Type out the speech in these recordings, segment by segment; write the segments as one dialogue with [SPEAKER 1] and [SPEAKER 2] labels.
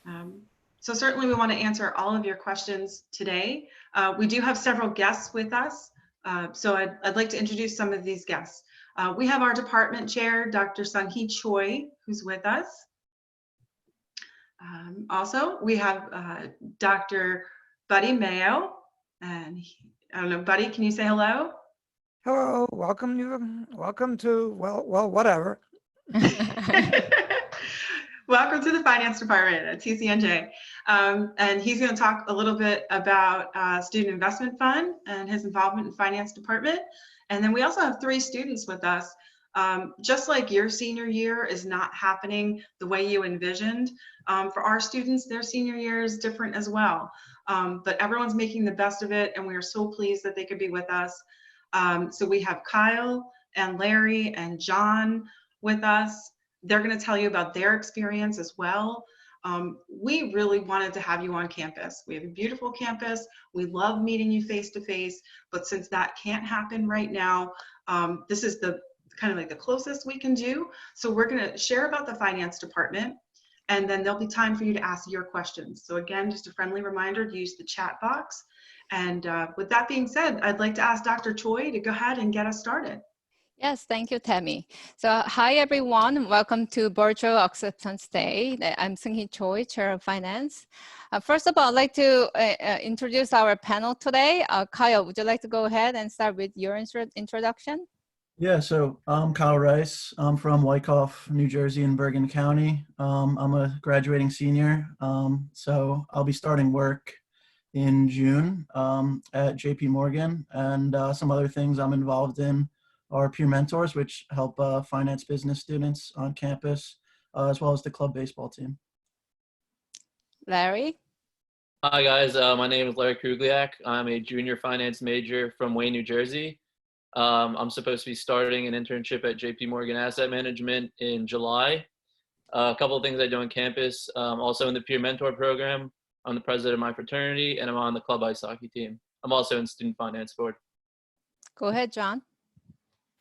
[SPEAKER 1] Um, so certainly we want to answer all of your questions today. We do have several guests with us, so I'd like to introduce some of these guests. We have our department chair, Dr. Sung-hee Choi, who's with us. Also, we have Dr. Buddy Mayo, and I don't know, Buddy, can you say hello?
[SPEAKER 2] Hello, welcome to whatever.
[SPEAKER 1] Welcome to the finance department at TCNJ. And he's going to talk a little bit about student investment fund and his involvement in finance department. And then we also have 3 students with us. Just like your senior year is not happening the way you envisioned, for our students, their senior year is different as well. But everyone's making the best of it, and we are so pleased that they could be with us. So we have Kyle and Larry and John with us. They're going to tell you about their experience as well. We really wanted to have you on campus. We have a beautiful campus. We love meeting you face to face, but since that can't happen right now, this is the kind of like the closest we can do. So we're going to share about the finance department, and then there'll be time for you to ask your questions. So again, just a friendly reminder to use the chat box. And with that being said, I'd like to ask Dr. Choi to go ahead and get us started.
[SPEAKER 3] Yes, thank you, Tammy. So hi, everyone. Welcome to Virtual Acceptance Day. I'm Sung-hee Choi, Chair of Finance. First of all, I'd like to introduce our panel today. Kyle, would you like to go ahead and start with your introduction?
[SPEAKER 4] Yeah, so I'm Kyle Rice. I'm from Wyckoff, New Jersey in Bergen County. I'm a graduating senior, so I'll be starting work in June at JP Morgan, and some other things I'm involved in are peer mentors, which help finance business students on campus, as well as the club baseball team.
[SPEAKER 3] Larry?
[SPEAKER 5] Hi guys, my name is Larry Krugliak. I'm a junior finance major from Wayne, New Jersey. I'm supposed to be starting an internship at JP Morgan Asset Management in July. A couple of things I do on campus, also in the peer mentor program. I'm the president of my fraternity, and I'm on the club ice hockey team. I'm also in student finance board.
[SPEAKER 3] Go ahead, John.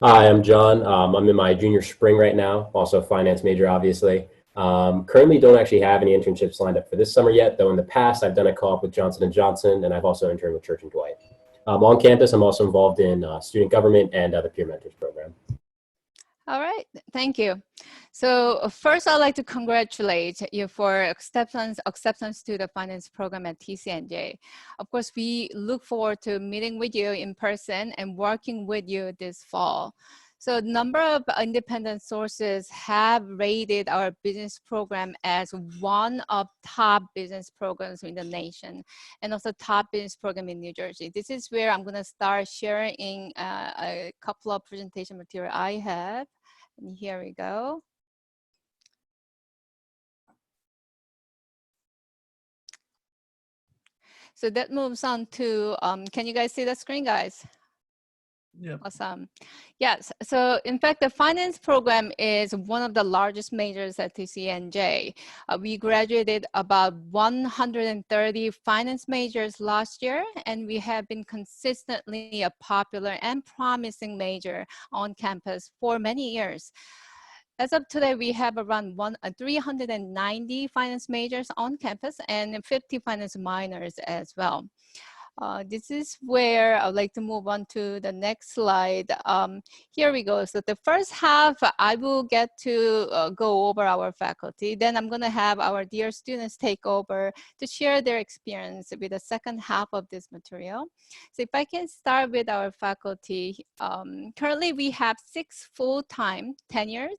[SPEAKER 6] Hi, I'm John. I'm in my junior spring right now, also a finance major, obviously. Currently don't actually have any internships lined up for this summer yet, though in the past I've done a co-op with Johnson & Johnson, and I've also interned with Church & Dwight. On campus, I'm also involved in student government and the Peer Mentors program.
[SPEAKER 3] All right, thank you. So first, I'd like to congratulate you for acceptance to the finance program at TCNJ. Of course, we look forward to meeting with you in person and working with you this fall. So a number of independent sources have rated our business program as one of top business programs in the nation, and also top business program in New Jersey. This is where I'm gonna start sharing a couple of presentation material I have. And here we go. So that moves on to, can you guys see the screen, guys?
[SPEAKER 4] Yeah.
[SPEAKER 3] Awesome. Yes. So in fact, the finance program is one of the largest majors at TCNJ. We graduated about 130 finance majors last year, and we have been consistently a popular and promising major on campus for many years. As of today, we have around 390 finance majors on campus and 50 finance minors as well. This is where I'd like to move on to the next slide. Here we go. So the first half, I will get to go over our faculty. Then I'm going to have our dear students take over to share their experience with the second half of this material. So if I can start with our faculty, currently we have 6 full-time tenured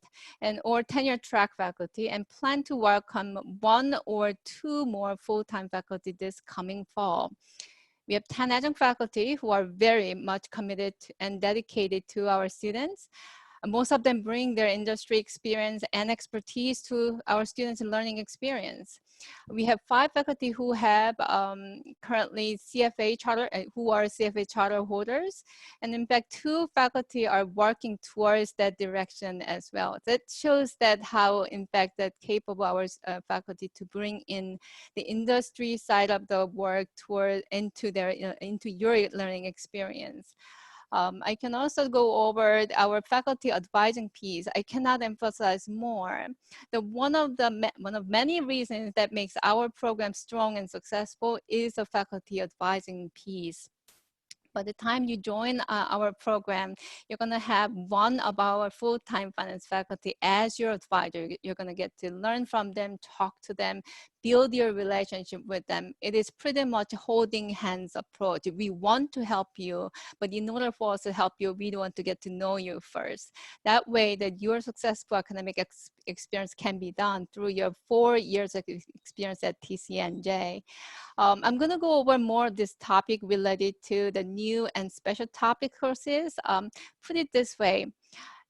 [SPEAKER 3] or tenure track faculty, and plan to welcome 1 or 2 more full-time faculty this coming fall. We have 10 adjunct faculty who are very much committed and dedicated to our students. Most of them bring their industry experience and expertise to our students' learning experience. We have 5 faculty who have currently CFA charter, who are CFA charter holders. And in fact, 2 faculty are working towards that direction as well. That shows that how, in fact, that capable our faculty to bring in the industry side of the work into your learning experience. I can also go over our faculty advising piece. I cannot emphasize more that one of many reasons that makes our program strong and successful is the faculty advising piece. By the time you join our program, you're going to have one of our full-time finance faculty as your advisor. You're going to get to learn from them, talk to them, build your relationship with them. It is pretty much holding hands approach. We want to help you, but in order for us to help you, we want to get to know you first. That way that your successful academic experience can be done through your 4 years of experience at TCNJ. I'm going to go over more of this topic related to the new and special topic courses. Put it this way.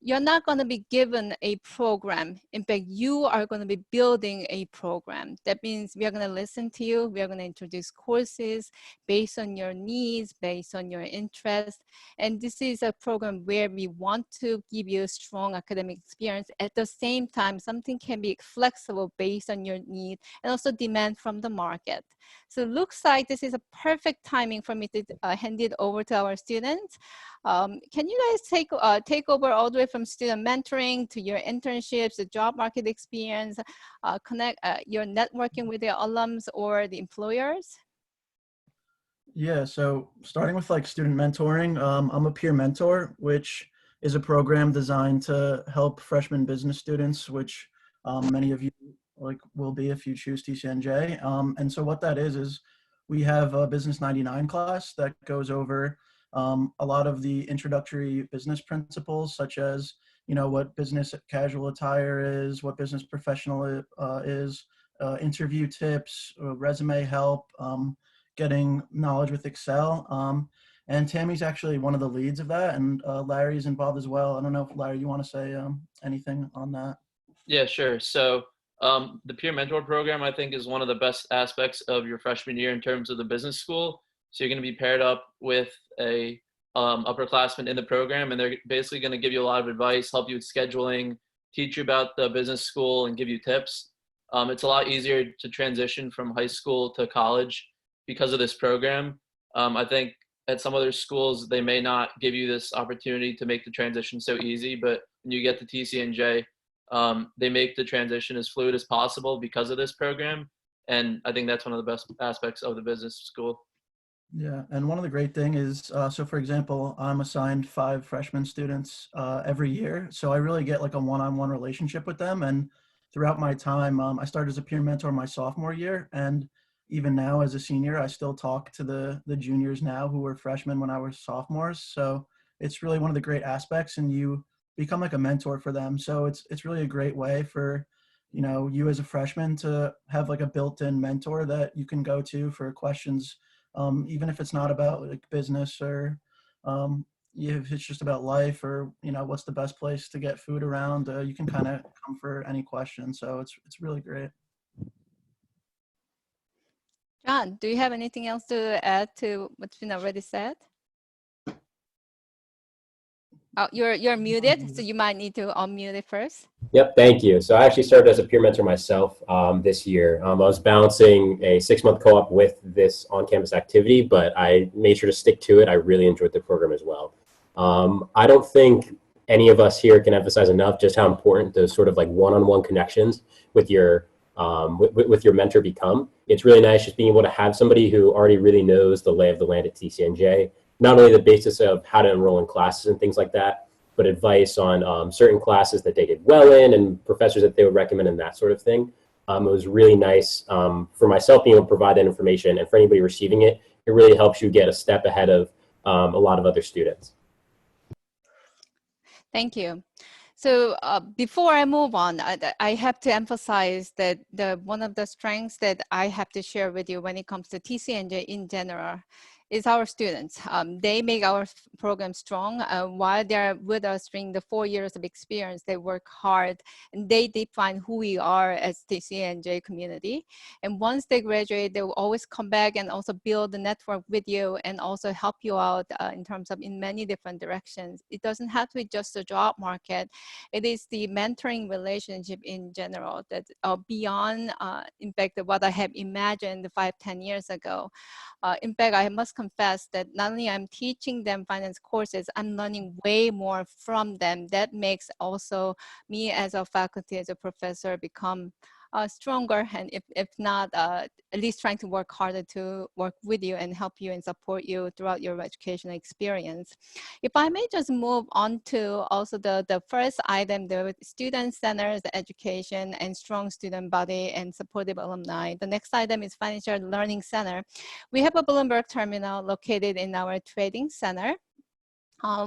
[SPEAKER 3] You're not going to be given a program. In fact, you are going to be building a program. That means we are going to listen to you. We are going to introduce courses based on your needs, based on your interests. And this is a program where we want to give you a strong academic experience. At the same time, something can be flexible based on your need and also demand from the market. So it looks like this is a perfect timing for me to hand it over to our students. Can you guys take over all the way from student mentoring to your internships, the job market experience, connect your networking with the alums or the employers?
[SPEAKER 4] Yeah, so starting with like student mentoring, I'm a peer mentor, which is a program designed to help freshman business students, which many of you like will be if you choose TCNJ. And so what that is we have a Business 99 class that goes over a lot of the introductory business principles, such as, you know, what business casual attire is, what business professional is, interview tips, resume help, getting knowledge with Excel. And Tammy's actually one of the leads of that, and Larry's involved as well. I don't know if Larry, you want to say anything on that?
[SPEAKER 5] Yeah, sure. So the peer mentor program, I think, is one of the best aspects of your freshman year in terms of the business school. So you're going to be paired up with a upperclassman in the program, and they're basically going to give you a lot of advice, help you with scheduling, teach you about the business school, and give you tips. It's a lot easier to transition from high school to college because of this program. I think at some other schools, they may not give you this opportunity to make the transition so easy, but when you get to TCNJ, they make the transition as fluid as possible because of this program. And I think that's one of the best aspects of the business school.
[SPEAKER 4] Yeah, and one of the great thing is, so for example, I'm assigned 5 freshman students every year. So I really get like a one-on-one relationship with them. And throughout my time, I started as a peer mentor my sophomore year. And even now as a senior, I still talk to the juniors now who were freshmen when I was sophomores. So it's really one of the great aspects, and you become like a mentor for them. So it's really a great way for, you know, you as a freshman to have like a built-in mentor that you can go to for questions, even if it's not about like business or if it's just about life, or, you know, what's the best place to get food around, you can kind of come for any question. So it's really great.
[SPEAKER 3] John, do you have anything else to add to what's been already said? Oh, you're muted, so you might need to unmute it first.
[SPEAKER 6] Yep, thank you. So I actually served as a peer mentor myself this year. I was balancing a 6-month co-op with this on-campus activity, but I made sure to stick to it. I really enjoyed the program as well. I don't think any of us here can emphasize enough just how important those sort of like one-on-one connections with your mentor become. It's really nice just being able to have somebody who already really knows the lay of the land at TCNJ, not only the basis of how to enroll in classes and things like that, but advice on certain classes that they did well in and professors that they would recommend and that sort of thing. It was really nice for myself being able to provide that information, and for anybody receiving it, it really helps you get a step ahead of a lot of other students.
[SPEAKER 3] Thank you. So before I move on, I have to emphasize that one of the strengths that I have to share with you when it comes to TCNJ in general is our students. They make our program strong. While they're with us during the 4 years of experience, they work hard and they define who we are as TCNJ community. And once they graduate, they will always come back and also build a network with you and also help you out in terms of in many different directions. It doesn't have to be just the job market. It is the mentoring relationship in general that beyond, in fact, what I have imagined 5-10 years ago. In fact, I must confess that not only I'm teaching them finance courses, I'm learning way more from them. That makes also me as a faculty, as a professor, become stronger, and if not, at least trying to work harder to work with you and help you and support you throughout your educational experience. If I may just move on to also the first item, the student-centered education and strong student body and supportive alumni. The next item is Financial Learning Center. We have a Bloomberg terminal located in our trading center,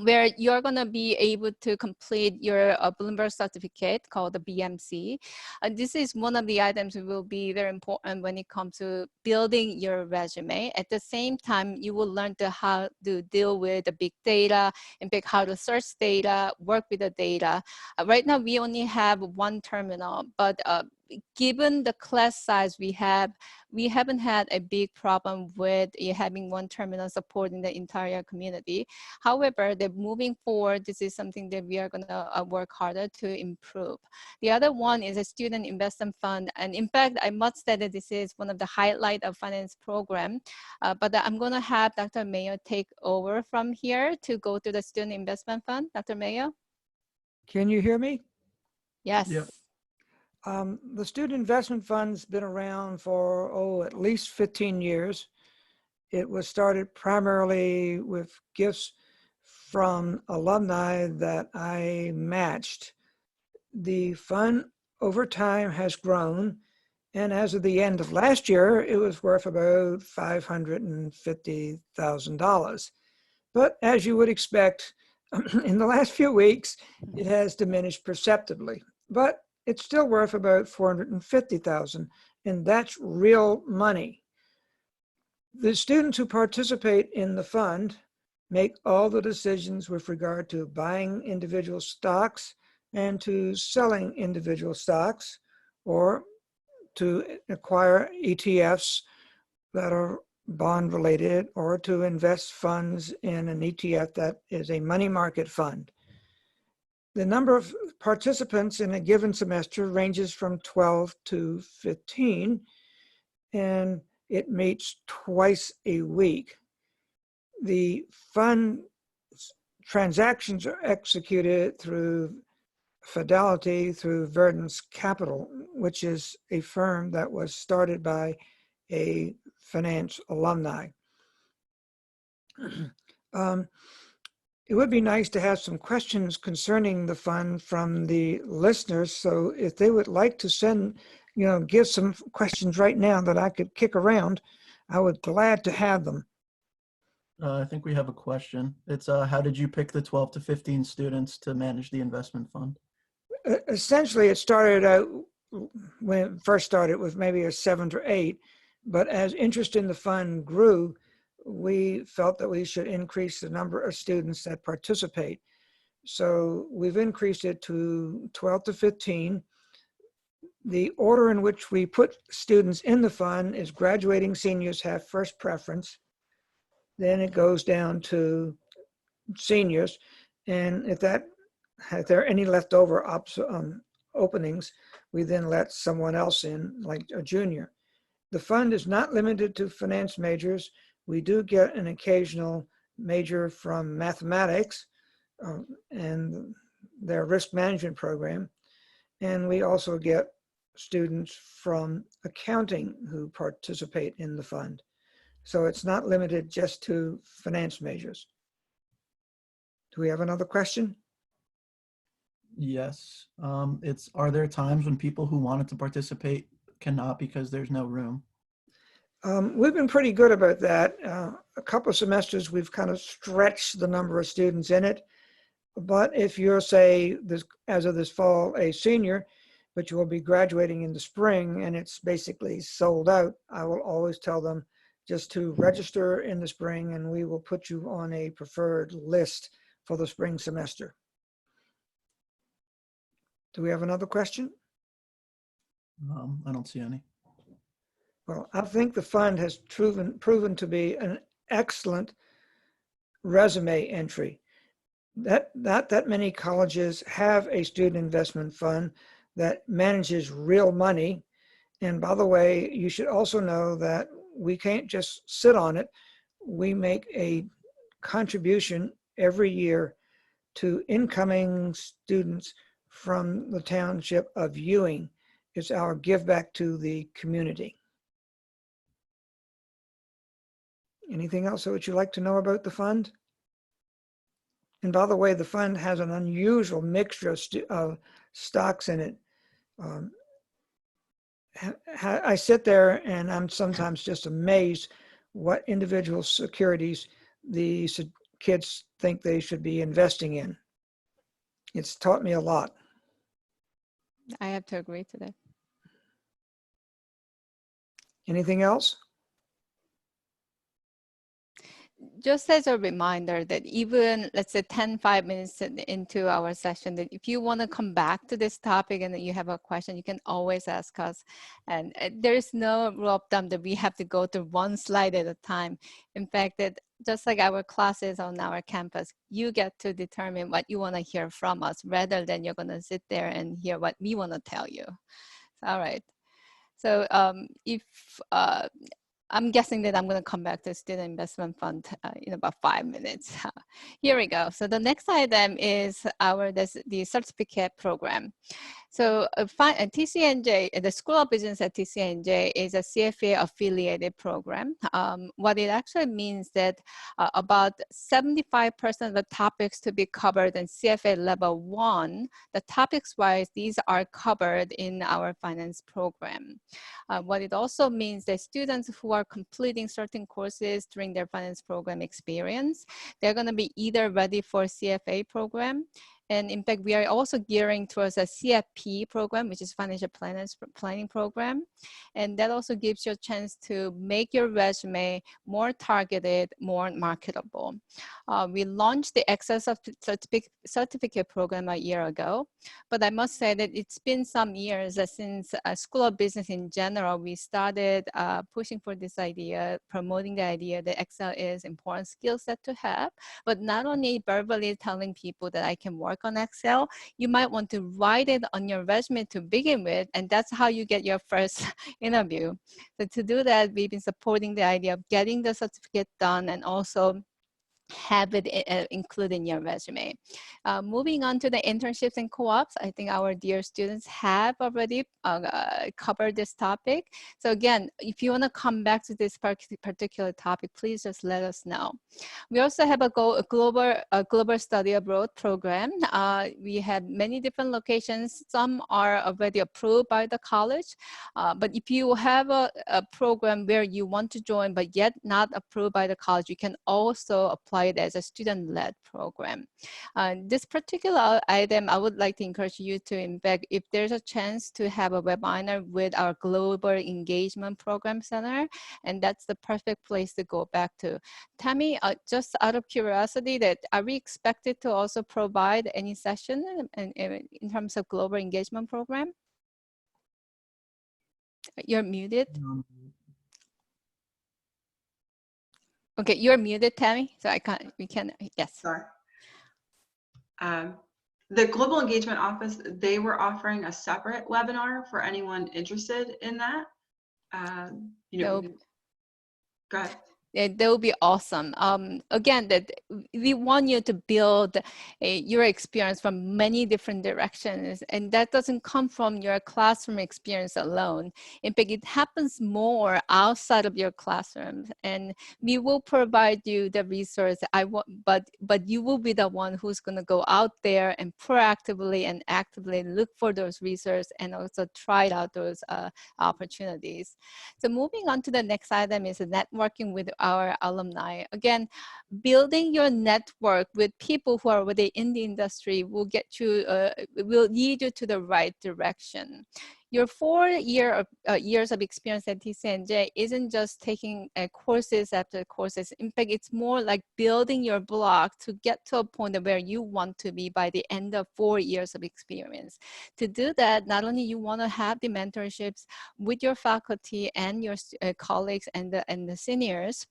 [SPEAKER 3] where you're going to be able to complete your Bloomberg certificate called the BMC. This is one of the items that will be very important when it comes to building your resume. At the same time, you will learn how to deal with the big data, in fact, how to search data, work with the data. Right now, we only have one terminal, but given the class size we haven't had a big problem with having one terminal supporting the entire community. However, moving forward, this is something that we are going to work harder to improve. The other one is a student investment fund. And in fact, I must say that this is one of the highlight of finance program, but I'm going to have Dr. Mayo take over from here to go to the student investment fund. Dr. Mayo?
[SPEAKER 2] Can you hear me?
[SPEAKER 3] Yes.
[SPEAKER 4] Yep.
[SPEAKER 2] The Student Investment Fund's been around for, at least 15 years. It was started primarily with gifts from alumni that I matched. The fund over time has grown, and as of the end of last year, it was worth about $550,000. But as you would expect, in the last few weeks, it has diminished perceptibly. But it's still worth about $450,000, and that's real money. The students who participate in the fund make all the decisions with regard to buying individual stocks and to selling individual stocks, or to acquire ETFs that are bond related, or to invest funds in an ETF that is a money market fund. The number of participants in a given semester ranges from 12 to 15, and it meets twice a week. The fund transactions are executed through Fidelity, through Verdance Capital, which is a firm that was started by a finance alumni. It would be nice to have some questions concerning the fund from the listeners. So if they would like to send, give some questions right now that I could kick around, I would be glad to have them.
[SPEAKER 4] I think we have a question. It's how did you pick the 12 to 15 students to manage the investment fund?
[SPEAKER 2] Essentially, it started out, when it first started, with maybe a 7 or 8, but as interest in the fund grew, we felt that we should increase the number of students that participate. So we've increased it to 12 to 15. The order in which we put students in the fund is graduating seniors have first preference. Then it goes down to seniors. And if there are any leftover openings, we then let someone else in, like a junior. The fund is not limited to finance majors. We do get an occasional major from mathematics and their risk management program. And we also get students from accounting who participate in the fund. So it's not limited just to finance majors. Do we have another question?
[SPEAKER 4] Yes. Are there times when people who wanted to participate cannot because there's no room?
[SPEAKER 2] We've been pretty good about that. A couple of semesters, we've kind of stretched the number of students in it. But if you're, say, as of this fall, a senior, but you will be graduating in the spring and it's basically sold out, I will always tell them just to register in the spring and we will put you on a preferred list for the spring semester. Do we have another question?
[SPEAKER 4] I don't see any.
[SPEAKER 2] Well, I think the fund has proven to be an excellent resume entry. Not that many colleges have a student investment fund that manages real money. And by the way, you should also know that we can't just sit on it. we make a contribution every year to incoming students from the township of Ewing. It's our give back to the community. Anything else that would you like to know about the fund? And by the way, the fund has an unusual mixture of stocks in it. I sit there and I'm sometimes just amazed what individual securities these kids think they should be investing in. It's taught me a lot.
[SPEAKER 3] I have to agree to that.
[SPEAKER 2] Anything else?
[SPEAKER 3] Just as a reminder that even, let's say 5 minutes into our session, that if you want to come back to this topic and that you have a question, you can always ask us. And there is no rule of thumb that we have to go through one slide at a time. In fact, that just like our classes on our campus, you get to determine what you want to hear from us rather than you're going to sit there and hear what we want to tell you. All right. So I'm guessing that I'm going to come back to student investment fund in about 5 minutes. Here we go. So the next item is the certificate program. So TCNJ, the School of Business at TCNJ is a CFA affiliated program. What it actually means that about 75% of the topics to be covered in CFA level 1, the topics wise, these are covered in our finance program. What it also means that students who are completing certain courses during their finance program experience, they're going to be either ready for CFA program. And in fact, we are also gearing towards a CFP program, which is financial planning program. And that also gives you a chance to make your resume more targeted, more marketable. We launched the Access of Certificate program a year ago, but I must say that it's been some years since School of Business in general, we started pushing for this idea, promoting the idea that Excel is an important skill set to have, but not only verbally telling people that I can work on Excel, you might want to write it on your resume to begin with, and that's how you get your first interview. So to do that, we've been supporting the idea of getting the certificate done and also have it included in your resume. Moving on to the internships and co-ops, I think our dear students have already covered this topic. So again, if you want to come back to this particular topic, please just let us know. We also have a global study abroad program. We have many different locations. Some are already approved by the college, but if you have a program where you want to join but yet not approved by the college, you can also apply it as a student-led program. This particular item, I would like to encourage you to, in fact, if there's a chance to have a webinar with our Global Engagement Program Center, and that's the perfect place to go back to. Tammy, just out of curiosity, are we expected to also provide any session in terms of Global Engagement Program? You're muted. Okay, you're muted, Tammy. So yes.
[SPEAKER 1] Sorry. The Global Engagement Office, they were offering a separate webinar for anyone interested in that. Go ahead.
[SPEAKER 3] That would be awesome. Again, that we want you to build your experience from many different directions, and that doesn't come from your classroom experience alone. In fact, it happens more outside of your classroom, and we will provide you the resource. But you will be the one who's going to go out there and proactively and actively look for those resources and also try out those opportunities. So moving on to the next item is networking with our alumni. Again, building your network with people who are already in the industry will get you, will lead you to the right direction. Your 4 years of experience at TCNJ isn't just taking courses after courses. In fact, it's more like building your block to get to a point where you want to be by the end of 4 years of experience. To do that, not only you want to have the mentorships with your faculty and your colleagues and the seniors,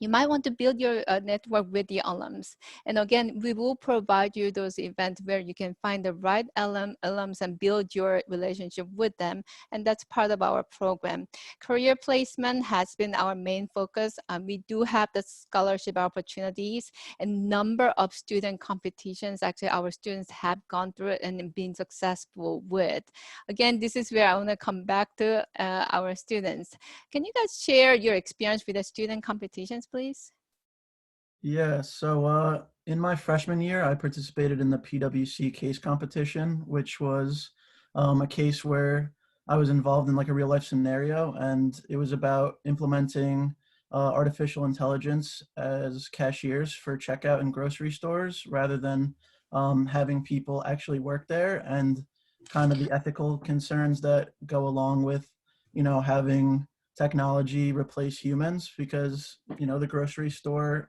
[SPEAKER 3] you might want to build your network with the alums. And again, we will provide you those events where you can find the right alums and build your relationship with them. And that's part of our program. Career placement has been our main focus. We do have the scholarship opportunities and number of student competitions. Actually, our students have gone through it and been successful with. Again, this is where I want to come back to our students. Can you guys share your experience with the student competitions, please?
[SPEAKER 4] Yeah, so in my freshman year, I participated in the PwC case competition, which was a case where I was involved in like a real life scenario, and it was about implementing artificial intelligence as cashiers for checkout in grocery stores rather than having people actually work there, and kind of the ethical concerns that go along with, you know, having technology replace humans, because, you know, the grocery store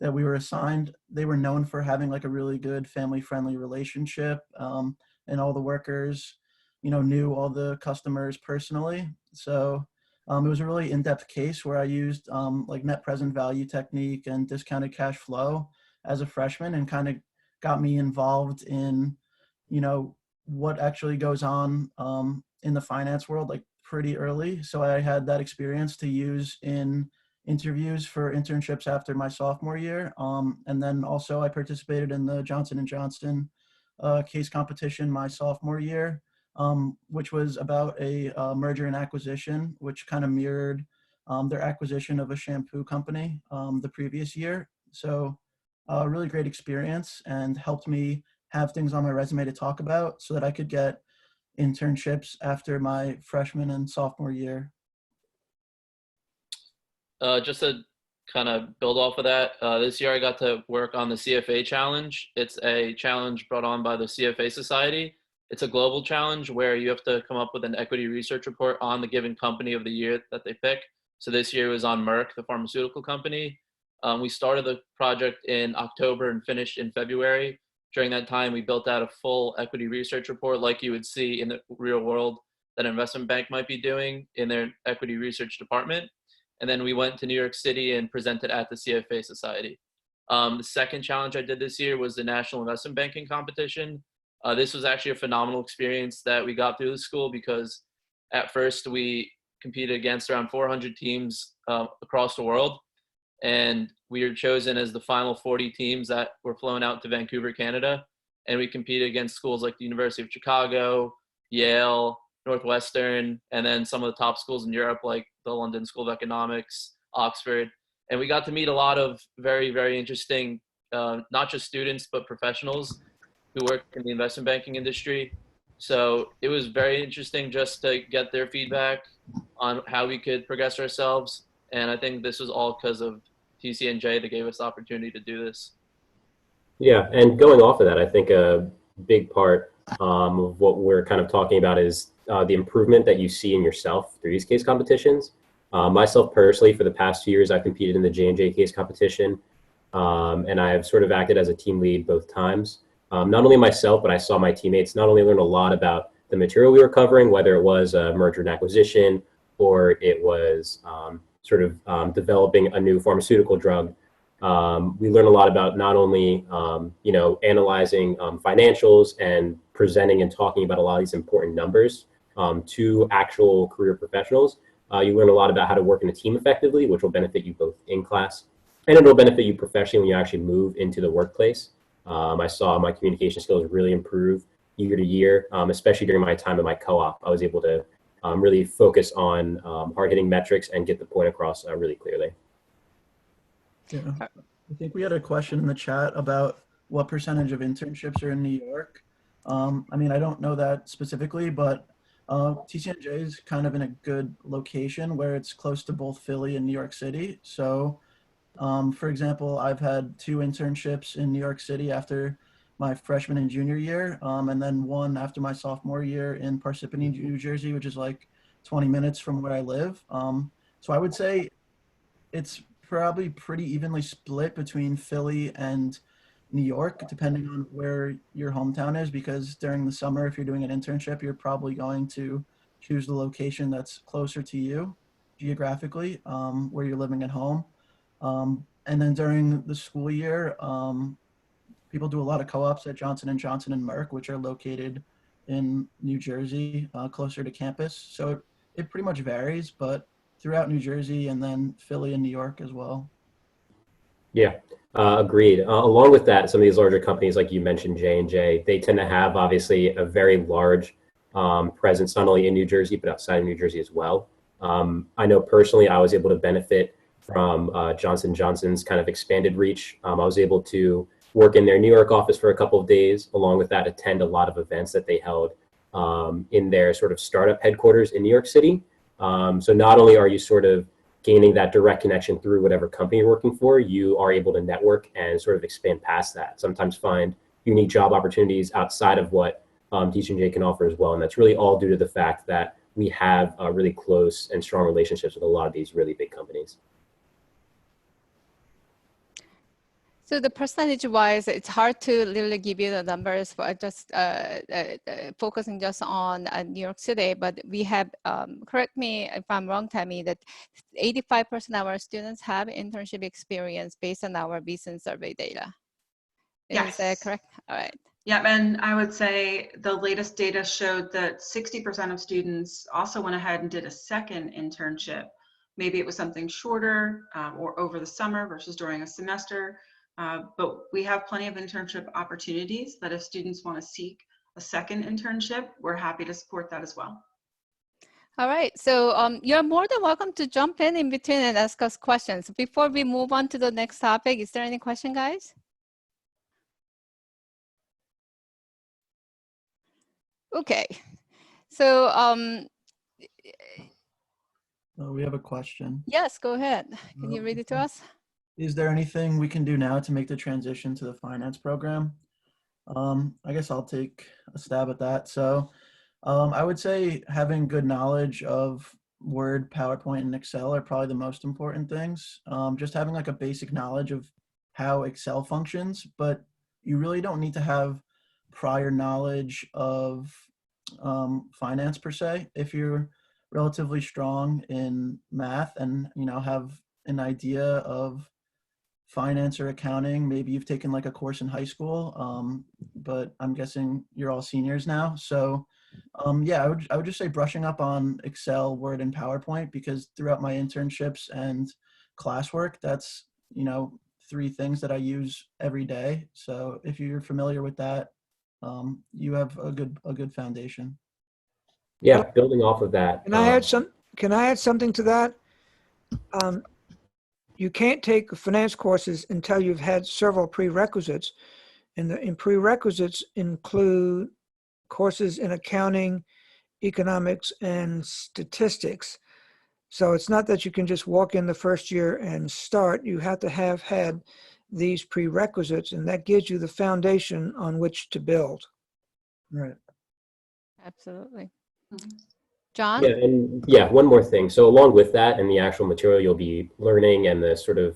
[SPEAKER 4] that we were assigned, they were known for having like a really good family friendly relationship, and all the workers, you know, knew all the customers personally. So it was a really in-depth case where I used like net present value technique and discounted cash flow as a freshman, and kind of got me involved in, you know, what actually goes on in the finance world like pretty early. So I had that experience to use in interviews for internships after my sophomore year. And then also I participated in the Johnson & Johnson case competition my sophomore year, which was about a merger and acquisition, which kind of mirrored their acquisition of a shampoo company the previous year. So really great experience, and helped me have things on my resume to talk about so that I could get internships after my freshman and sophomore year.
[SPEAKER 5] Just to kind of build off of that, this year I got to work on the CFA challenge. It's a challenge brought on by the CFA Society. It's a global challenge where you have to come up with an equity research report on the given company of the year that they pick. So this year it was on Merck, the pharmaceutical company. We started the project in October and finished in February. During that time, we built out a full equity research report like you would see in the real world that an investment bank might be doing in their equity research department. And then we went to New York City and presented at the CFA Society. The second challenge I did this year was the National Investment Banking Competition. This was actually a phenomenal experience that we got through the school, because at first we competed against around 400 teams across the world. And we were chosen as the final 40 teams that were flown out to Vancouver, Canada. And we competed against schools like the University of Chicago, Yale, Northwestern, and then some of the top schools in Europe, like the London School of Economics, Oxford. And we got to meet a lot of very, very interesting, not just students, but professionals who work in the investment banking industry. So it was very interesting just to get their feedback on how we could progress ourselves. And I think this was all because of TCNJ that gave us the opportunity to do this.
[SPEAKER 6] Yeah, and going off of that, I think a big part of what we're kind of talking about is the improvement that you see in yourself through these case competitions. Myself personally, for the past 2 years, I've competed in the J&J case competition, and I have sort of acted as a team lead both times. Not only myself, but I saw my teammates not only learn a lot about the material we were covering, whether it was a merger and acquisition or it was developing a new pharmaceutical drug. We learn a lot about not only analyzing financials and presenting and talking about a lot of these important numbers to actual career professionals. You learn a lot about how to work in a team effectively, which will benefit you both in class, and it will benefit you professionally when you actually move into the workplace. I saw my communication skills really improve year to year, especially during my time at my co-op. I was able to really focus on hard-hitting metrics and get the point across really clearly.
[SPEAKER 4] Yeah, I think we had a question in the chat about what percentage of internships are in New York. I mean, I don't know that specifically, but TCNJ is kind of in a good location where it's close to both Philly and New York City. So, for example, I've had 2 internships in New York City after my freshman and junior year, and then one after my sophomore year in Parsippany, New Jersey, which is like 20 minutes from where I live. So I would say it's probably pretty evenly split between Philly and New York, depending on where your hometown is, because during the summer, if you're doing an internship, you're probably going to choose the location that's closer to you geographically, where you're living at home. And then during the school year, people do a lot of co-ops at Johnson & Johnson and Merck, which are located in New Jersey, closer to campus. So it pretty much varies, but throughout New Jersey and then Philly and New York as well.
[SPEAKER 6] Yeah, agreed. Along with that, some of these larger companies, like you mentioned, J&J, they tend to have obviously a very large presence, not only in New Jersey, but outside of New Jersey as well. I know personally, I was able to benefit from Johnson & Johnson's kind of expanded reach. I was able to work in their New York office for a couple of days. Along with that, attend a lot of events that they held in their sort of startup headquarters in New York City. So not only are you sort of gaining that direct connection through whatever company you're working for, you are able to network and sort of expand past that. Sometimes find unique job opportunities outside of what TCNJ can offer as well. And that's really all due to the fact that we have really close and strong relationships with a lot of these really big companies.
[SPEAKER 3] So the percentage-wise, it's hard to literally give you the numbers for just focusing just on New York City, but we have, correct me if I'm wrong, Tammy, that 85% of our students have internship experience based on our recent survey data. Is that correct? All right.
[SPEAKER 1] Yeah, and I would say the latest data showed that 60% of students also went ahead and did a second internship. Maybe it was something shorter or over the summer versus during a semester. But we have plenty of internship opportunities that if students want to seek a second internship, we're happy to support that as well.
[SPEAKER 3] All right, so you're more than welcome to jump in between and ask us questions. Before we move on to the next topic, is there any question, guys? Okay, so
[SPEAKER 4] We have a question.
[SPEAKER 3] yes, go ahead. Can you read it to us?
[SPEAKER 4] Is there anything we can do now to make the transition to the finance program? I guess I'll take a stab at that. So I would say having good knowledge of Word, PowerPoint, and Excel are probably the most important things. Just having like a basic knowledge of how Excel functions, but you really don't need to have prior knowledge of finance per se. If you're relatively strong in math and have an idea of finance or accounting, maybe you've taken like a course in high school, but I'm guessing you're all seniors now. So yeah, I would just say brushing up on Excel, Word, and PowerPoint, because throughout my internships and classwork, that's, 3 things that I use every day. So if you're familiar with that, you have a good foundation.
[SPEAKER 6] Yeah, building off of that.
[SPEAKER 2] Can I add something to that? You can't take finance courses until you've had several prerequisites, and prerequisites include courses in accounting, economics, and statistics. So it's not that you can just walk in the first year and start. You have to have had these prerequisites, and that gives you the foundation on which to build.
[SPEAKER 4] Right.
[SPEAKER 3] Absolutely.
[SPEAKER 1] Mhm.
[SPEAKER 3] John?
[SPEAKER 6] Yeah, and yeah, one more thing. So along with that and the actual material you'll be learning and the sort of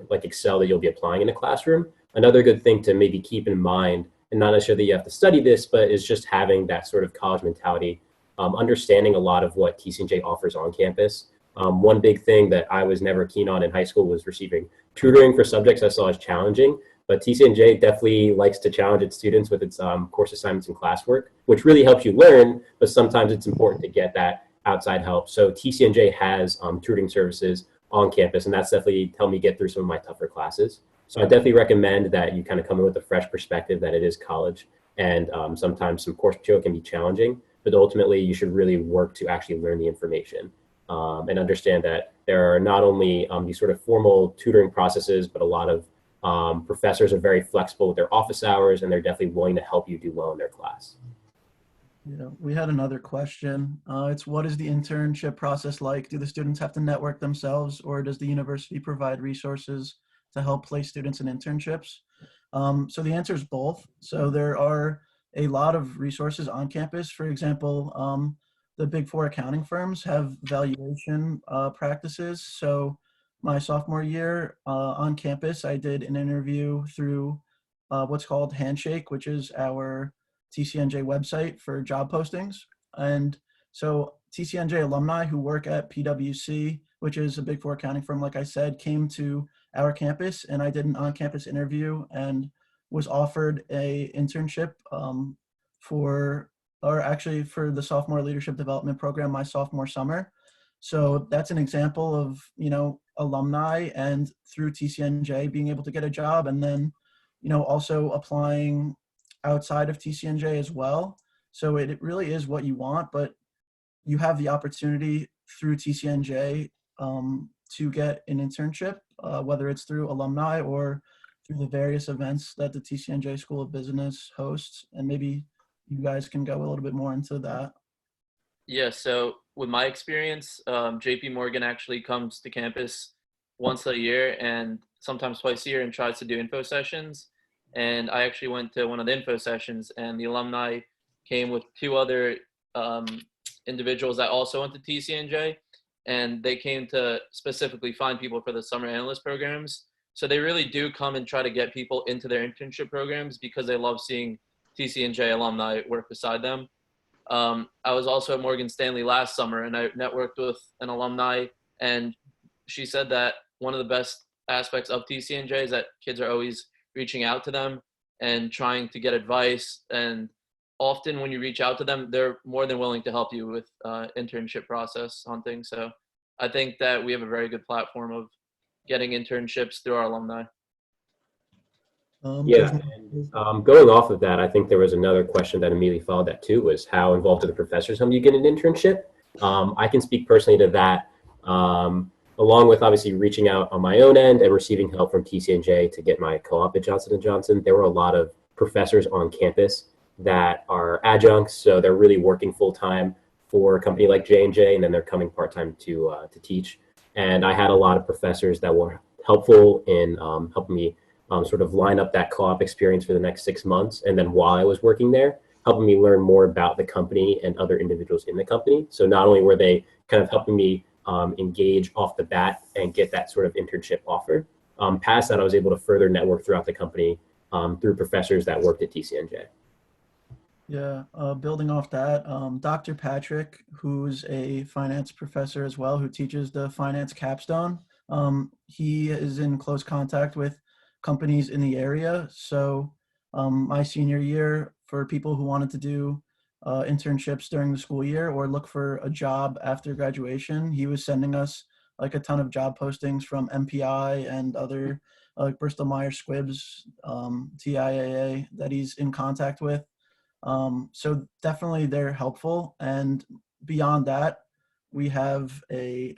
[SPEAKER 6] like Excel that you'll be applying in a classroom, another good thing to maybe keep in mind, and not necessarily that you have to study this, but is just having that sort of college mentality, understanding a lot of what TCNJ offers on campus. One big thing that I was never keen on in high school was receiving tutoring for subjects I saw as challenging. But TCNJ definitely likes to challenge its students with its course assignments and classwork, which really helps you learn, but sometimes it's important to get that outside help. So TCNJ has tutoring services on campus, and that's definitely helped me get through some of my tougher classes. So I definitely recommend that you kind of come in with a fresh perspective that it is college, and sometimes some course material can be challenging, but ultimately you should really work to actually learn the information and understand that there are not only these sort of formal tutoring processes, but a lot of professors are very flexible with their office hours, and they're definitely willing to help you do well in their class.
[SPEAKER 4] Yeah, we had another question. It's, what is the internship process like? Do the students have to network themselves, or does the university provide resources to help place students in internships? So the answer is both. So there are a lot of resources on campus. For example, the Big Four accounting firms have valuation practices. So my sophomore year on campus, I did an interview through what's called Handshake, which is our TCNJ website for job postings. And so TCNJ alumni who work at PwC, which is a Big Four accounting firm, like I said, came to our campus, and I did an on-campus interview and was offered a internship for the sophomore leadership development program my sophomore summer. So that's an example of, alumni and through TCNJ being able to get a job, and then, also applying outside of TCNJ as well. So it really is what you want, but you have the opportunity through TCNJ to get an internship, whether it's through alumni or through the various events that the TCNJ School of Business hosts. And maybe you guys can go a little bit more into that.
[SPEAKER 5] Yeah, so with my experience, JP Morgan actually comes to campus once a year and sometimes twice a year and tries to do info sessions. And I actually went to one of the info sessions, and the alumni came with two other individuals that also went to TCNJ, and they came to specifically find people for the summer analyst programs. So they really do come and try to get people into their internship programs because they love seeing TCNJ alumni work beside them. I was also at Morgan Stanley last summer, and I networked with an alumni, and she said that one of the best aspects of TCNJ is that kids are always reaching out to them and trying to get advice. And often when you reach out to them, they're more than willing to help you with internship process hunting. So I think that we have a very good platform of getting internships through our alumni.
[SPEAKER 6] Yeah, and going off of that, I think there was another question that immediately followed that too, was how involved are the professors when you get an internship? I can speak personally to that, along with obviously reaching out on my own end and receiving help from TCNJ to get my co-op at Johnson & Johnson. There were a lot of professors on campus that are adjuncts, so they're really working full-time for a company like J&J, and then they're coming part-time to teach. And I had a lot of professors that were helpful in helping me sort of line up that co-op experience for the next 6 months. And then while I was working there, helping me learn more about the company and other individuals in the company. So not only were they kind of helping me engage off the bat and get that sort of internship offer, past that, I was able to further network throughout the company through professors that worked at TCNJ.
[SPEAKER 4] Yeah, building off that, Dr. Patrick, who's a finance professor as well, who teaches the finance capstone, he is in close contact with companies in the area. So my senior year, for people who wanted to do internships during the school year or look for a job after graduation, he was sending us like a ton of job postings from MPI and other like Bristol Myers Squibb's, TIAA that he's in contact with. So definitely they're helpful. And beyond that, we have a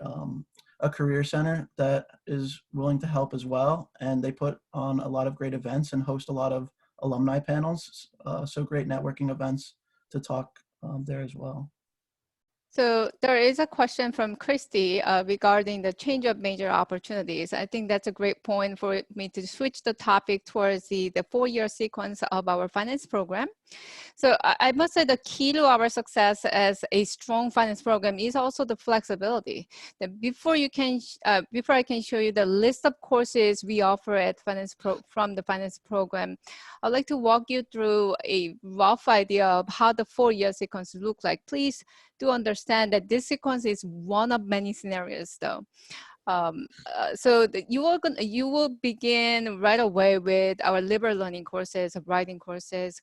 [SPEAKER 4] career center that is willing to help as well. And they put on a lot of great events and host a lot of alumni panels. So great networking events to talk there as well.
[SPEAKER 3] So there is a question from Christy regarding the change of major opportunities. I think that's a great point for me to switch the topic towards the 4-year sequence of our finance program. So I must say the key to our success as a strong finance program is also the flexibility. That before I can show you the list of courses we offer at from the finance program, I'd like to walk you through a rough idea of how the 4-year sequence look like. Please do understand that this sequence is one of many scenarios though. So you will begin right away with our liberal learning courses, writing courses,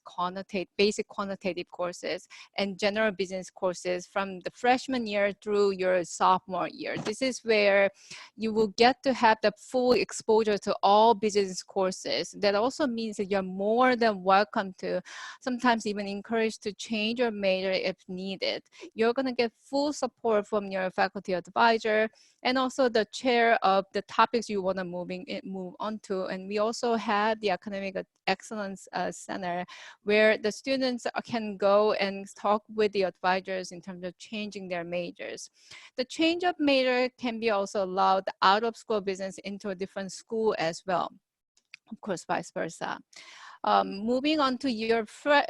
[SPEAKER 3] basic quantitative courses, and general business courses from the freshman year through your sophomore year. This is where you will get to have the full exposure to all business courses. That also means that you're more than welcome to, sometimes even encouraged to change your major if needed. You're going to get full support from your faculty advisor and also the chair of the topics you want to move on to. And we also have the Academic Excellence Center where the students can go and talk with the advisors in terms of changing their majors. The change of major can be also allowed out of school business into a different school as well. Of course, vice versa. Moving on to your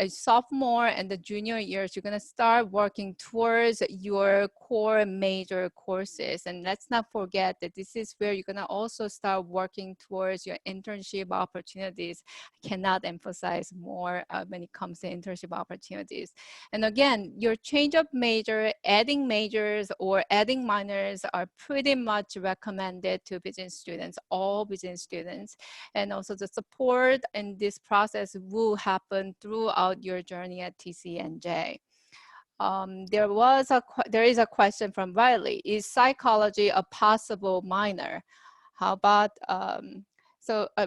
[SPEAKER 3] sophomore and the junior years, you're going to start working towards your core major courses. And let's not forget that this is where you're going to also start working towards your internship opportunities. I cannot emphasize more when it comes to internship opportunities. And again, your change of major, adding majors or adding minors are pretty much recommended to business students, all business students. And also the support in this process will happen throughout your journey at TCNJ. There is a question from Riley. Is psychology a possible minor? How about,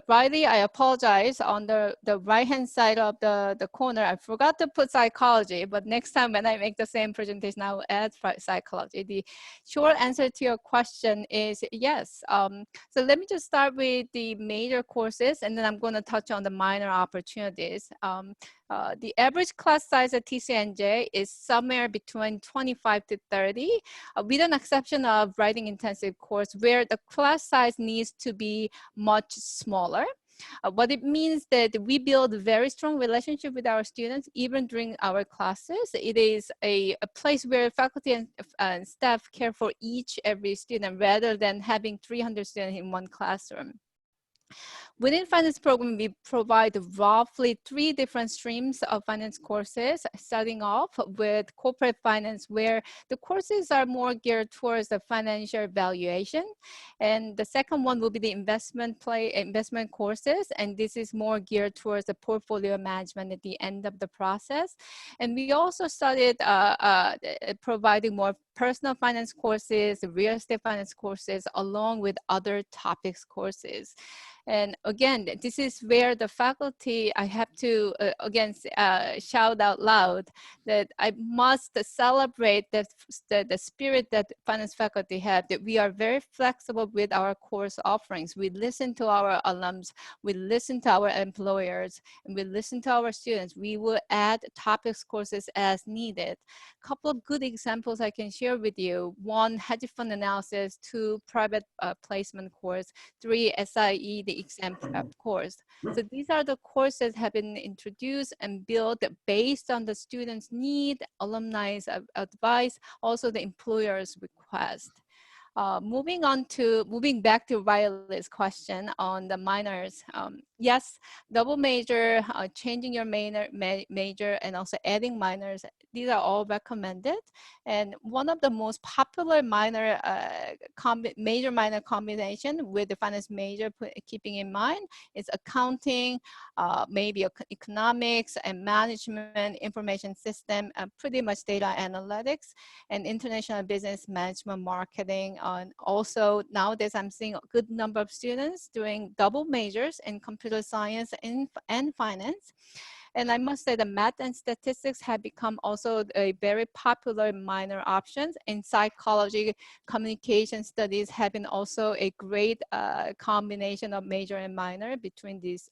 [SPEAKER 3] Riley, I apologize. On the right-hand side of the corner, I forgot to put psychology, but next time when I make the same presentation, I will add psychology. The short answer to your question is yes. So let me just start with the major courses, and then I'm going to touch on the minor opportunities. The average class size at TCNJ is somewhere between 25 to 30, with an exception of writing intensive course where the class size needs to be much smaller. What it means that we build a very strong relationship with our students even during our classes. It is a place where faculty and staff care for every student rather than having 300 students in one classroom. Within finance program, we provide roughly 3 different streams of finance courses, starting off with corporate finance, where the courses are more geared towards the financial valuation. And the second one will be the investment courses. And this is more geared towards the portfolio management at the end of the process. And we also started providing more personal finance courses, real estate finance courses, along with other topics courses. And again, this is where the faculty, I have to again shout out loud that I must celebrate the spirit that finance faculty have, that we are very flexible with our course offerings. We listen to our alums, we listen to our employers, and we listen to our students. We will add topics courses as needed. A couple of good examples I can share with you. 1, hedge fund analysis. 2, private placement course. 3, SIE, the exam prep course. So these are the courses that have been introduced and built based on the students' need, alumni's advice, also the employer's request. Moving back to Riley's question on the minors. Yes, double major, changing your major, and also adding minors. These are all recommended. And one of the most popular major minor combination with the finance major, keeping in mind, is accounting, maybe economics and management, information system, pretty much data analytics, and international business management, marketing. And also nowadays I'm seeing a good number of students doing double majors in computer science and finance. And I must say the math and statistics have become also a very popular minor options. In psychology, communication studies have been also a great combination of major and minor between these,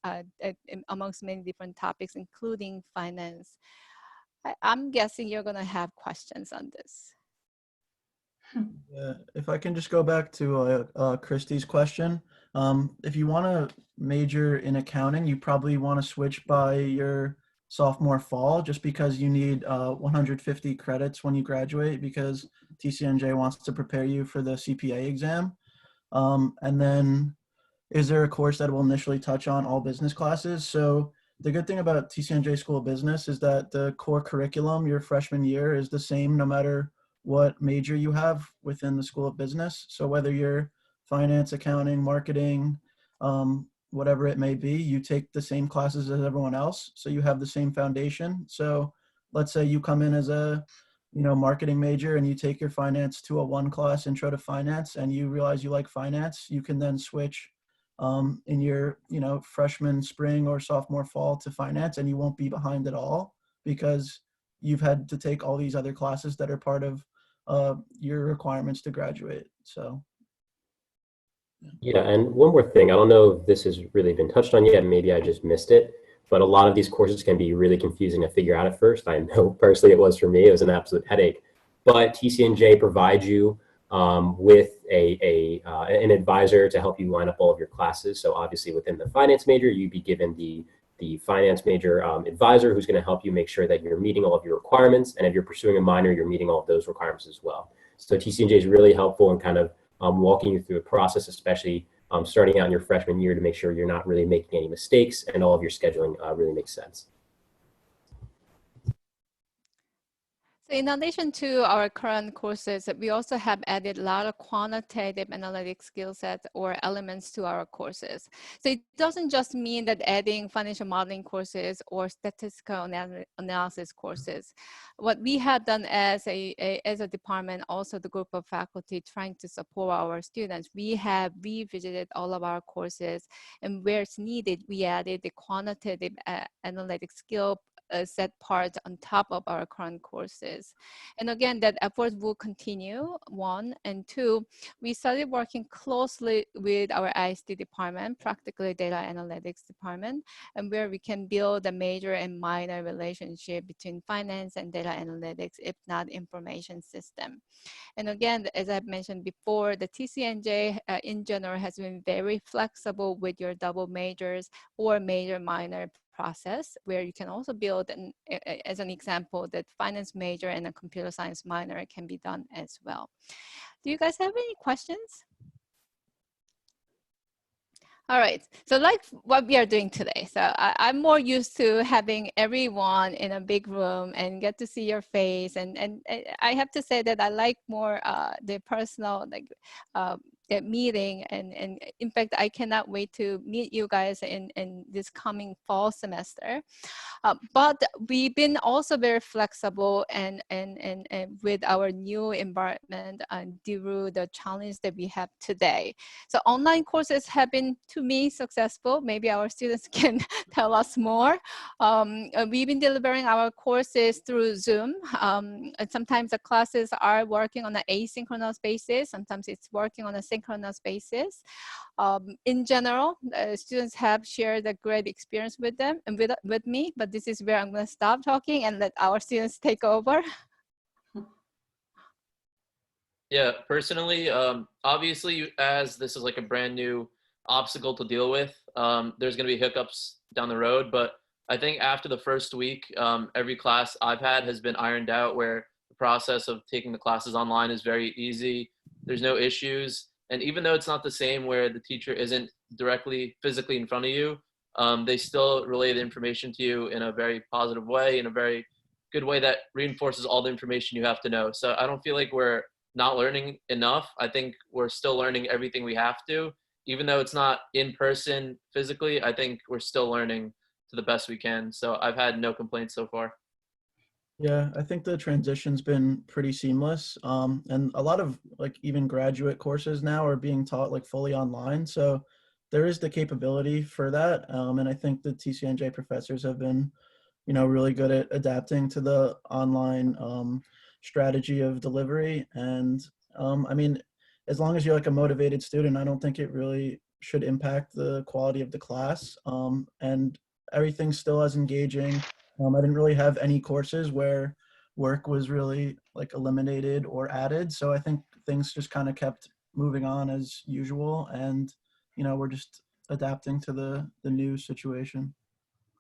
[SPEAKER 3] amongst many different topics, including finance. I'm guessing you're gonna have questions on this.
[SPEAKER 4] If I can just go back to Christy's question, if you want to major in accounting, you probably want to switch by your sophomore fall, just because you need 150 credits when you graduate, because TCNJ wants to prepare you for the CPA exam. And then is there a course that will initially touch on all business classes? So the good thing about TCNJ School of Business is that the core curriculum your freshman year is the same no matter what major you have within the School of Business. So whether you're finance, accounting, marketing, whatever it may be, you take the same classes as everyone else. So you have the same foundation. So let's say you come in as a marketing major and you take your finance 201 class, intro to finance, and you realize you like finance, you can then switch in your freshman spring or sophomore fall to finance, and you won't be behind at all because you've had to take all these other classes that are part of your requirements to graduate. So
[SPEAKER 6] yeah, and one more thing, I don't know if this has really been touched on yet, maybe I just missed it, but a lot of these courses can be really confusing to figure out at first. I know personally it was for me, it was an absolute headache, but TCNJ provides you with an advisor to help you line up all of your classes. So obviously within the finance major, you'd be given the the finance major advisor who's going to help you make sure that you're meeting all of your requirements. And if you're pursuing a minor, you're meeting all of those requirements as well. So TCNJ is really helpful in kind of walking you through the process, especially starting out in your freshman year, to make sure you're not really making any mistakes and all of your scheduling really makes sense.
[SPEAKER 3] So in addition to our current courses, we also have added a lot of quantitative analytic skill sets or elements to our courses. So it doesn't just mean that adding financial modeling courses or statistical analysis courses. What we have done as a department, also the group of faculty trying to support our students, we have revisited all of our courses, and where it's needed, we added the quantitative analytic skill set parts on top of our current courses. And again, that effort will continue, one, and two, we started working closely with our ISD department, practically data analytics department, and where we can build a major and minor relationship between finance and data analytics, if not information system. And again, as I've mentioned before, the TCNJ in general has been very flexible with your double majors or major minor process, where you can also build, as an example, that finance major and a computer science minor can be done as well. Do you guys have any questions? All right, so like what we are doing today. So I'm more used to having everyone in a big room and get to see your face. And I have to say that I like more the personal, like the meeting. And in fact, I cannot wait to meet you guys in this coming fall semester. But we've been also very flexible and with our new environment due to the challenge that we have today. So online courses have been, to me, successful. Maybe our students can tell us more. We've been delivering our courses through Zoom. And sometimes the classes are working on an asynchronous basis. Sometimes it's working on a synchronous basis. In general, students have shared a great experience with them and with me, but this is where I'm going to stop talking and let our students take over.
[SPEAKER 5] Yeah, personally, obviously, as this is like a brand new obstacle to deal with, there's going to be hiccups down the road. But I think after the first week, every class I've had has been ironed out, where the process of taking the classes online is very easy. There's no issues. And even though it's not the same where the teacher isn't directly physically in front of you, they still relay the information to you in a very positive way, in a very good way that reinforces all the information you have to know. So I don't feel like we're not learning enough. I think we're still learning everything we have to. Even though it's not in person physically, I think we're still learning to the best we can. So I've had no complaints so far.
[SPEAKER 4] Yeah, I think the transition's been pretty seamless. And a lot of like even graduate courses now are being taught like fully online. So there is the capability for that. And I think the TCNJ professors have been, you know, really good at adapting to the online strategy of delivery. And I mean, as long as you're like a motivated student, I don't think it really should impact the quality of the class. And everything's still as engaging. I didn't really have any courses where work was really like eliminated or added. So I think things just kind of kept moving on as usual. And, you know, we're just adapting to the new situation.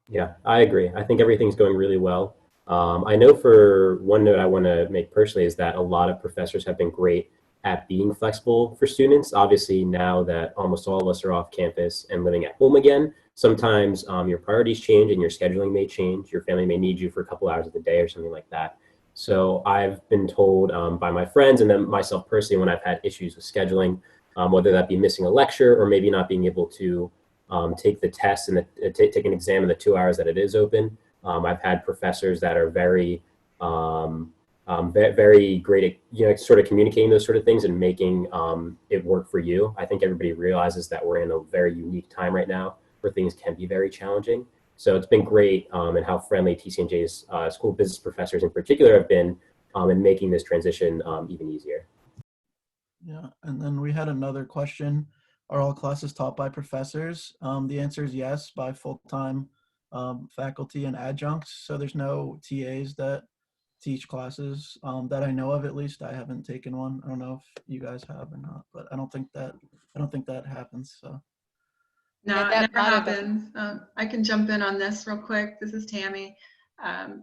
[SPEAKER 6] Yeah, I agree. I think everything's going really well. I know for one note I want to make personally is that a lot of professors have been great at being flexible for students. Obviously, now that almost all of us are off campus and living at home again, sometimes your priorities change and your scheduling may change. Your family may need you for a couple hours of the day or something like that. So I've been told by my friends and then myself personally when I've had issues with scheduling, whether that be missing a lecture or maybe not being able to take the test and take an exam in the 2 hours that it is open. I've had professors that are very very great at, you know, sort of communicating those sort of things and making it work for you. I think everybody realizes that we're in a very unique time right now where things can be very challenging. So it's been great and how friendly TCNJ's school business professors in particular have been in making this transition even easier.
[SPEAKER 4] Yeah, and then we had another question. Are all classes taught by professors? The answer is yes, by full-time faculty and adjuncts. So there's no TAs that teach classes that I know of. At least I haven't taken one. I don't know if you guys have or not, but I don't think that happens. So
[SPEAKER 1] No,
[SPEAKER 3] Yeah,
[SPEAKER 1] it
[SPEAKER 3] that
[SPEAKER 1] never
[SPEAKER 3] part of it.
[SPEAKER 1] happens. I can jump in on this real quick. This is Tammy.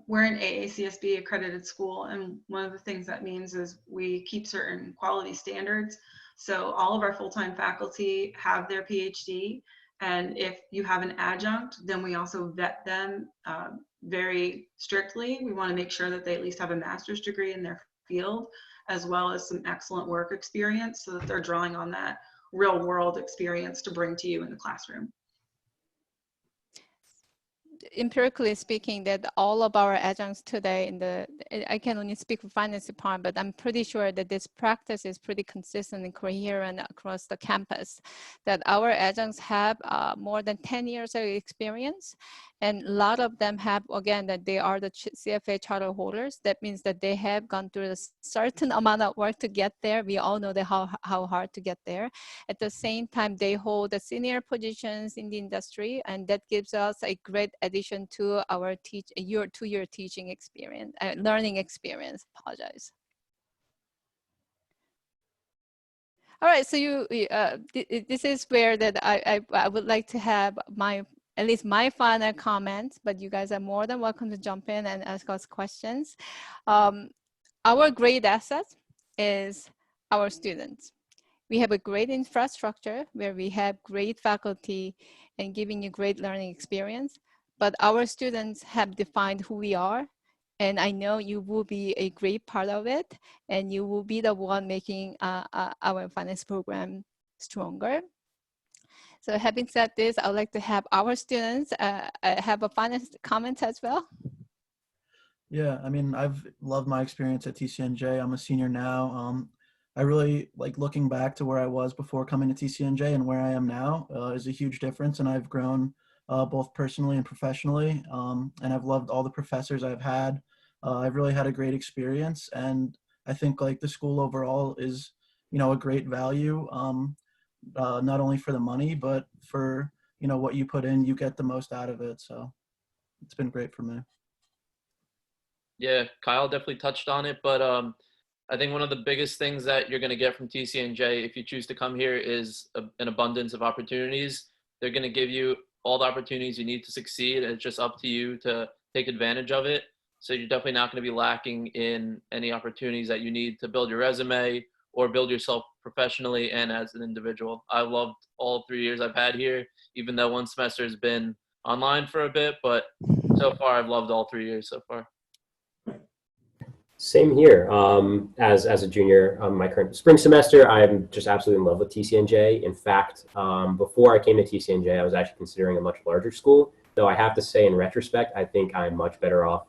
[SPEAKER 1] We're an AACSB accredited school, and one of the things that means is we keep certain quality standards. So all of our full-time faculty have their PhD, and if you have an adjunct, then we also vet them very strictly. We want to make sure that they at least have a master's degree in their field, as well as some excellent work experience, so that they're drawing on that real world experience to bring to you in the classroom.
[SPEAKER 3] Empirically speaking, that all of our adjuncts today I can only speak for finance department, but I'm pretty sure that this practice is pretty consistent and coherent across the campus, that our adjuncts have more than 10 years of experience. And a lot of them have, again, that they are the CFA charter holders. That means that they have gone through a certain amount of work to get there. We all know that how hard to get there. At the same time, they hold the senior positions in the industry, and that gives us a great addition to our two-year teaching experience, learning experience. Apologize. All right, so this is where that I would like to have at least my final comments, but you guys are more than welcome to jump in and ask us questions. Our great asset is our students. We have a great infrastructure where we have great faculty and giving you great learning experience, but our students have defined who we are. And I know you will be a great part of it, and you will be the one making our finance program stronger. So having said this, I would like to have our students have a finance comment as well.
[SPEAKER 4] Yeah, I mean, I've loved my experience at TCNJ. I'm a senior now. I really like looking back to where I was before coming to TCNJ and where I am now is a huge difference. And I've grown both personally and professionally. And I've loved all the professors I've had. I've really had a great experience. And I think like the school overall is, a great value, not only for the money, but for, what you put in, you get the most out of it. So it's been great for me.
[SPEAKER 5] Yeah, Kyle definitely touched on it, but I think one of the biggest things that you're going to get from TCNJ if you choose to come here is an abundance of opportunities. They're going to give you all the opportunities you need to succeed, and it's just up to you to take advantage of it. So you're definitely not going to be lacking in any opportunities that you need to build your resume or build yourself professionally and as an individual. I loved all 3 years I've had here, even though one semester has been online for a bit, but so far I've loved all 3 years so far.
[SPEAKER 6] Same here. As a junior, my current spring semester, I'm just absolutely in love with TCNJ. In fact, before I came to TCNJ, I was actually considering a much larger school. Though I have to say, in retrospect, I think I'm much better off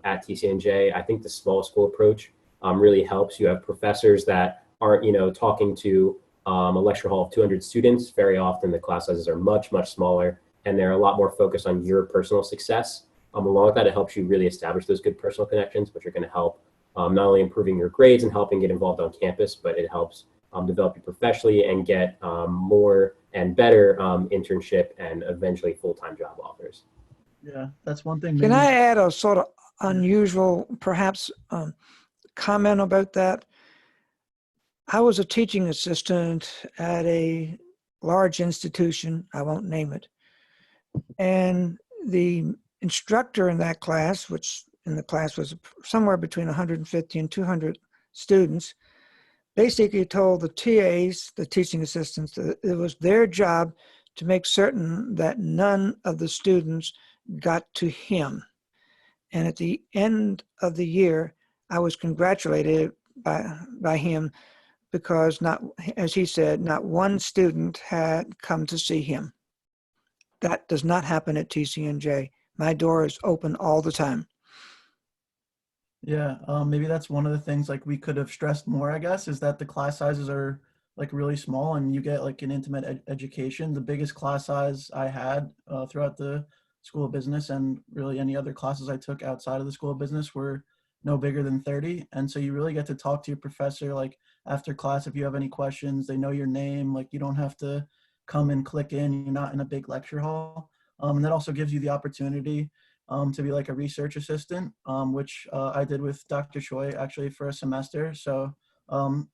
[SPEAKER 6] at TCNJ. I think the small school approach really helps. You have professors that aren't, talking to a lecture hall of 200 students. Very often, the class sizes are much, much smaller, and they're a lot more focused on your personal success. Along with that, it helps you really establish those good personal connections, which are going to help not only improving your grades and helping get involved on campus, but it helps develop you professionally and get more and better internship and eventually full-time job offers.
[SPEAKER 4] Yeah, that's one thing.
[SPEAKER 2] Can I add a sort of unusual, perhaps, comment about that? I was a teaching assistant at a large institution, I won't name it, and the instructor in that class, which in the class was somewhere between 150 and 200 students, basically told the TAs, the teaching assistants, that it was their job to make certain that none of the students got to him. And at the end of the year, I was congratulated by him because as he said, not one student had come to see him. That does not happen at TCNJ. My door is open all the time.
[SPEAKER 4] Yeah, maybe that's one of the things like we could have stressed more, I guess, is that the class sizes are like really small and you get like an intimate education. The biggest class size I had throughout the School of Business and really any other classes I took outside of the School of Business were no bigger than 30. And so you really get to talk to your professor like after class if you have any questions. They know your name, like you don't have to come and click in. You're not in a big lecture hall. And that also gives you the opportunity to be like a research assistant, which I did with Dr. Choi actually for a semester. So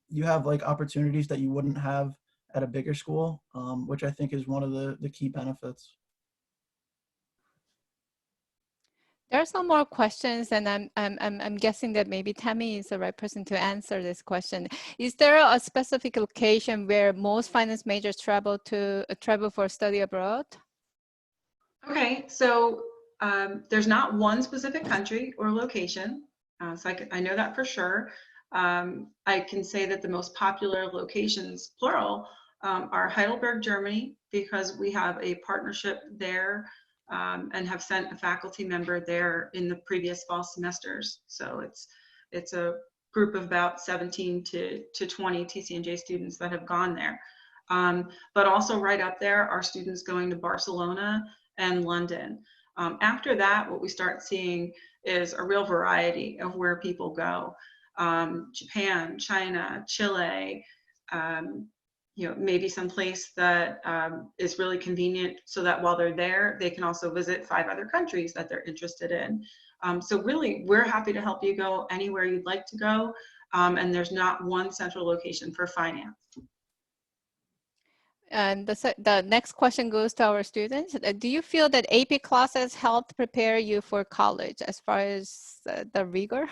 [SPEAKER 4] you have like opportunities that you wouldn't have at a bigger school, which I think is one of the key benefits.
[SPEAKER 3] There are some more questions, and I'm guessing that maybe Tammy is the right person to answer this question. Is there a specific location where most finance majors travel for study abroad?
[SPEAKER 1] Okay, so there's not one specific country or location, so I know that for sure. I can say that the most popular locations, plural, are Heidelberg, Germany, because we have a partnership there and have sent a faculty member there in the previous fall semesters. So it's a group of about 17 to 20 TCNJ students that have gone there. But also right up there are students going to Barcelona and London. After that, what we start seeing is a real variety of where people go. Japan, China, Chile, maybe someplace that is really convenient so that while they're there, they can also visit 5 other countries that they're interested in. So really, we're happy to help you go anywhere you'd like to go. And there's not one central location for finance.
[SPEAKER 3] And the next question goes to our students. Do you feel that AP classes helped prepare you for college as far as the rigor?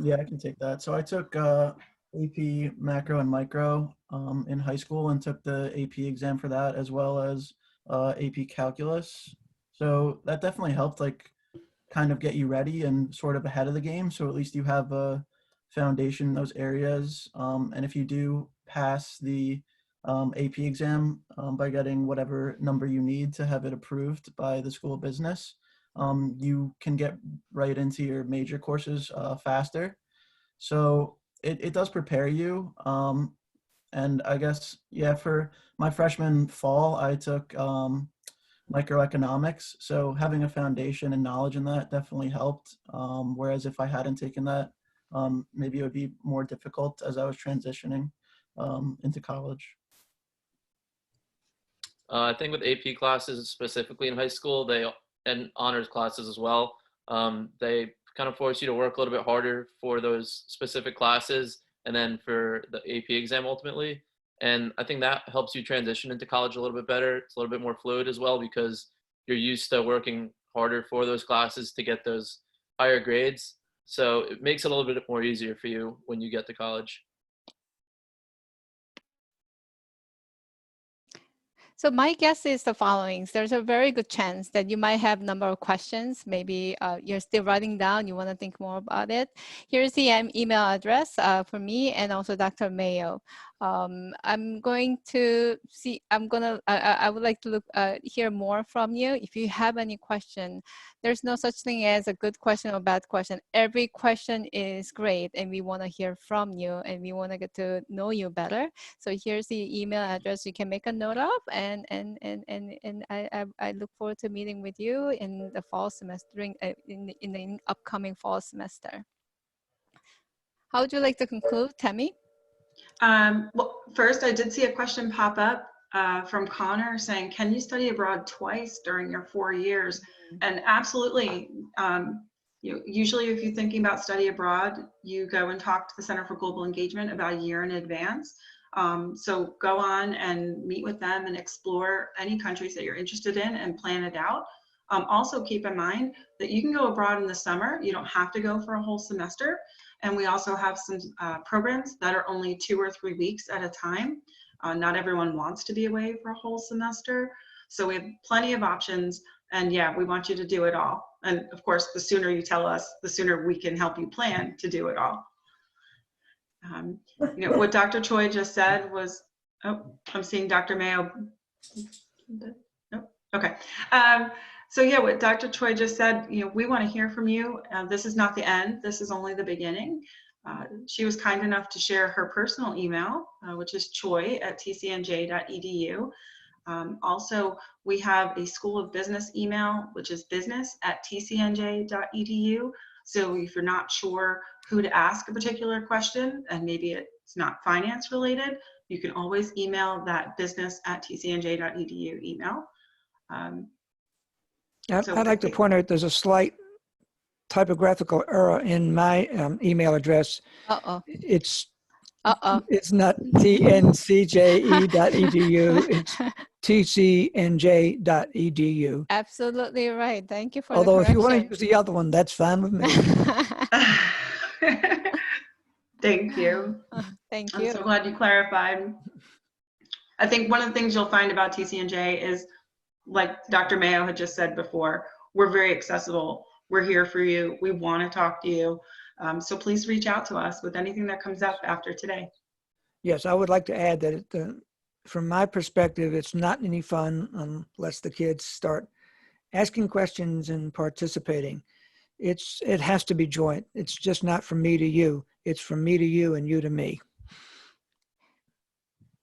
[SPEAKER 4] Yeah, I can take that. So I took AP Macro and Micro in high school and took the AP exam for that, as well as AP Calculus. So that definitely helped, like, kind of get you ready and sort of ahead of the game. So at least you have a foundation in those areas. And if you do pass the AP exam by getting whatever number you need to have it approved by the School of Business, you can get right into your major courses faster. So it does prepare you. And I guess, yeah, for my freshman fall, I took microeconomics. So having a foundation and knowledge in that definitely helped. Whereas if I hadn't taken that, maybe it would be more difficult as I was transitioning into college.
[SPEAKER 5] I think with AP classes, specifically in high school, and honors classes as well, they kind of force you to work a little bit harder for those specific classes and then for the AP exam ultimately. And I think that helps you transition into college a little bit better. It's a little bit more fluid as well because you're used to working harder for those classes to get those higher grades. So it makes it a little bit more easier for you when you get to college.
[SPEAKER 3] So my guess is the following. There's a very good chance that you might have a number of questions. Maybe you're still writing down, you want to think more about it. Here's the email address for me and also Dr. Mayo. I'm going to see, I would like to hear more from you. If you have any question, there's no such thing as a good question or bad question. Every question is great and we want to hear from you and we want to get to know you better. So here's the email address you can make a note of, and I look forward to meeting with you in the fall semester, in the upcoming fall semester. How would you like to conclude, Tammy?
[SPEAKER 1] Well, first, I did see a question pop up from Connor saying, can you study abroad twice during your 4 years? And absolutely. Usually if you're thinking about study abroad, you go and talk to the Center for Global Engagement about a year in advance. So go on and meet with them and explore any countries that you're interested in and plan it out. Also keep in mind that you can go abroad in the summer. You don't have to go for a whole semester. And we also have some programs that are only 2 or 3 weeks at a time. Not everyone wants to be away for a whole semester. So we have plenty of options. And yeah, we want you to do it all. And of course, the sooner you tell us, the sooner we can help you plan to do it all. What Dr. Choi just said was, oh, I'm seeing Dr. Mayo. Oh, okay. So yeah, what Dr. Choi just said, we want to hear from you. This is not the end. This is only the beginning. She was kind enough to share her personal email, which is choi@tcnj.edu. Also, we have a School of Business email, which is business@tcnj.edu. So if you're not sure who to ask a particular question, and maybe it's not finance related, you can always email that business@tcnj.edu email.
[SPEAKER 2] I'd like to point out there's a slight typographical error in my email address.
[SPEAKER 3] Uh-oh.
[SPEAKER 2] It's
[SPEAKER 3] Uh-oh.
[SPEAKER 2] It's not tncje.edu, it's tcnj.edu.
[SPEAKER 3] Absolutely right. Thank you for
[SPEAKER 2] Although
[SPEAKER 3] the
[SPEAKER 2] if you want to
[SPEAKER 3] correction.
[SPEAKER 2] use the other one, that's fine with me.
[SPEAKER 1] Thank you.
[SPEAKER 3] Thank
[SPEAKER 1] I'm
[SPEAKER 3] you.
[SPEAKER 1] so glad you clarified. I think one of the things you'll find about TCNJ is, like Dr. Mayo had just said before, we're very accessible. We're here for you. We want to talk to you. So please reach out to us with anything that comes up after today.
[SPEAKER 2] Yes, I would like to add that from my perspective, it's not any fun unless the kids start asking questions and participating. It has to be joint. It's just not from me to you. It's from me to you and you to me.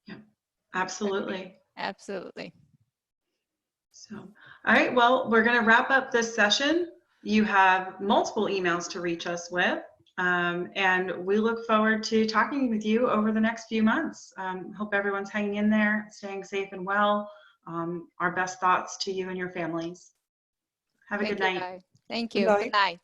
[SPEAKER 1] Yeah, absolutely.
[SPEAKER 3] Absolutely.
[SPEAKER 1] So, all right, well, we're going to wrap up this session. You have multiple emails to reach us with, and we look forward to talking with you over the next few months. Hope everyone's hanging in there, staying safe and well. Our best thoughts to you and your families. Have a good night.
[SPEAKER 3] Guys. Thank
[SPEAKER 2] Good
[SPEAKER 3] you.
[SPEAKER 2] night.
[SPEAKER 3] Good night.